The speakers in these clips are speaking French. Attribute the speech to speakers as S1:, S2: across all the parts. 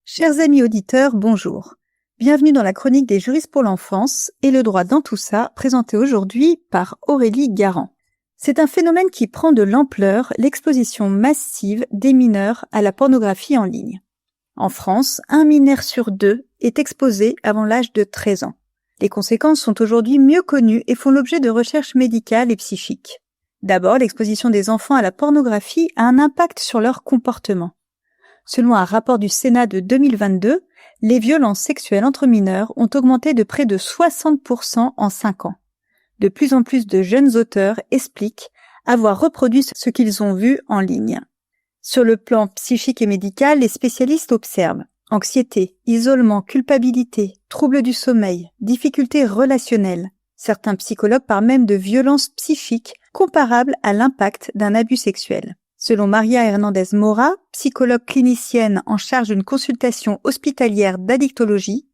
S1: Chers amis auditeurs, bonjour. Bienvenue dans la chronique des juristes pour l'enfance et le droit dans tout ça, présentée aujourd'hui par Aurélie Garand. C'est un phénomène qui prend de l'ampleur, l'exposition massive des mineurs à la pornographie en ligne. En France, 1 mineur sur 2 est exposé avant l'âge de 13 ans. Les conséquences sont aujourd'hui mieux connues et font l'objet de recherches médicales et psychiques. D'abord, l'exposition des enfants à la pornographie a un impact sur leur comportement. Selon un rapport du Sénat de 2022, les violences sexuelles entre mineurs ont augmenté de près de 60% en 5 ans. De plus en plus de jeunes auteurs expliquent avoir reproduit ce qu'ils ont vu en ligne. Sur le plan psychique et médical, les spécialistes observent anxiété, isolement, culpabilité, troubles du sommeil, difficultés relationnelles. Certains psychologues parlent même de violences psychiques comparables à l'impact d'un abus sexuel. Selon Maria Hernandez Mora, psychologue clinicienne en charge d'une consultation hospitalière d'addictologie,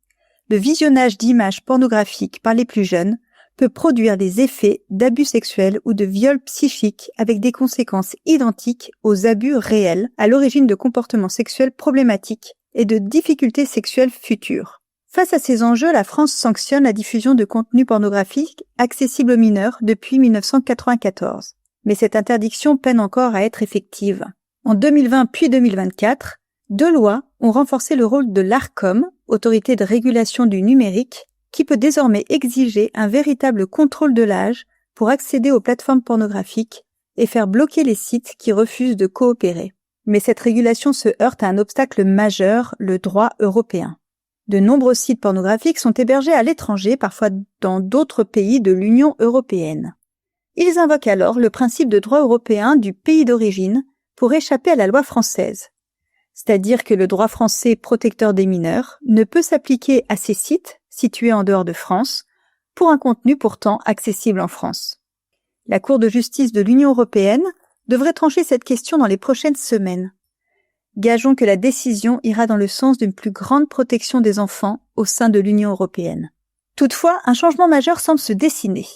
S1: le visionnage d'images pornographiques par les plus jeunes peut produire des effets d'abus sexuels ou de viols psychiques avec des conséquences identiques aux abus réels à l'origine de comportements sexuels problématiques et de difficultés sexuelles futures. Face à ces enjeux, la France sanctionne la diffusion de contenus pornographiques accessibles aux mineurs depuis 1994. Mais cette interdiction peine encore à être effective. En 2020 puis 2024, 2 lois ont renforcé le rôle de l'Arcom, autorité de régulation du numérique, qui peut désormais exiger un véritable contrôle de l'âge pour accéder aux plateformes pornographiques et faire bloquer les sites qui refusent de coopérer. Mais cette régulation se heurte à un obstacle majeur, le droit européen. De nombreux sites pornographiques sont hébergés à l'étranger, parfois dans d'autres pays de l'Union européenne. Ils invoquent alors le principe de droit européen du pays d'origine pour échapper à la loi française. C'est-à-dire que le droit français protecteur des mineurs ne peut s'appliquer à ces sites situés en dehors de France pour un contenu pourtant accessible en France. La Cour de justice de l'Union européenne devrait trancher cette question dans les prochaines semaines. Gageons que la décision ira dans le sens d'une plus grande protection des enfants au sein de l'Union européenne. Toutefois, un changement majeur semble se dessiner.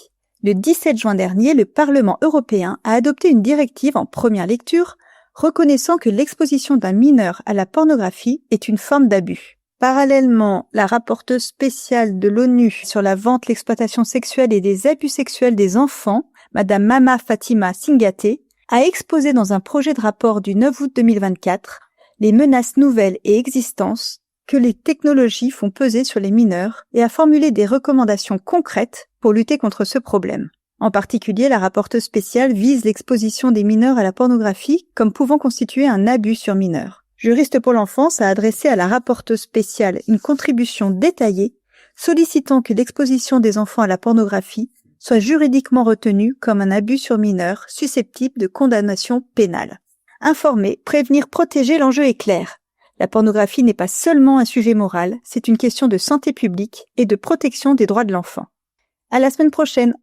S1: Le 17 juin dernier, le Parlement européen a adopté une directive en première lecture reconnaissant que l'exposition d'un mineur à la pornographie est une forme d'abus. Parallèlement, la rapporteuse spéciale de l'ONU sur la vente, l'exploitation sexuelle et des abus sexuels des enfants, Madame Mama Fatima Singate, a exposé dans un projet de rapport du 9 août 2024 les menaces nouvelles et existantes que les technologies font peser sur les mineurs et a formulé des recommandations concrètes pour lutter contre ce problème. En particulier, la rapporteuse spéciale vise l'exposition des mineurs à la pornographie comme pouvant constituer un abus sur mineurs. Juriste pour l'enfance a adressé à la rapporteuse spéciale une contribution détaillée sollicitant que l'exposition des enfants à la pornographie soit juridiquement retenue comme un abus sur mineurs susceptible de condamnation pénale. Informer, prévenir, protéger, l'enjeu est clair. La pornographie n'est pas seulement un sujet moral, c'est une question de santé publique et de protection des droits de l'enfant. À la semaine prochaine!